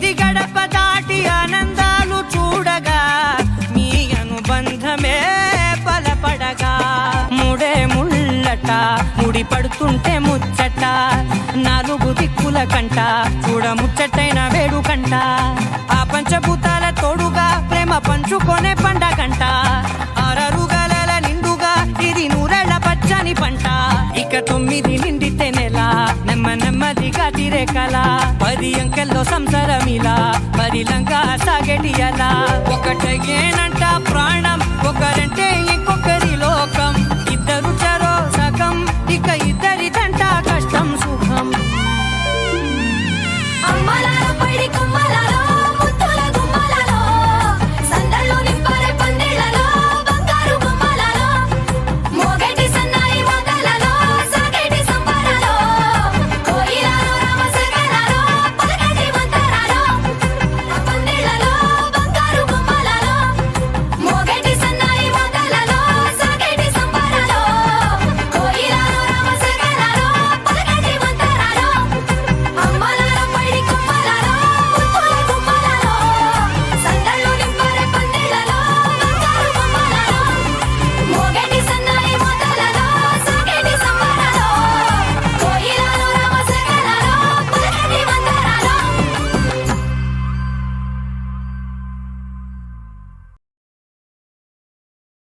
వీధి గడప దాటి ఆనందాలు చూడగా మీ అనుబంధమే బలపడగా ముడే ముళ్ళట ముడి పడుతుంటే ముచ్చట నాలుగు దిక్కుల కంట చూడ ముచ్చటైన వేడుకంట ఆ పంచభూతాల తోడుగా ప్రేమ పంచుకొనే పండగంట ఆరరుగల నిండుగా ఇది నూరెళ్ళ పచ్చని పంట ఇక 9 నిండితే నెల నెమ్మదిగా తిరే కల 10 అంకెల్లో సంసారమిలా పరిలంగా సాగేటియలా ఒకటేనంట ప్రాణం ఒకరంటే ఇంకొకరి లోకం ఇద్దరు చరో సగం ఇక ఇద్దరిదంట కష్టం సుఖం అమ్మలార పడి కుమ్మల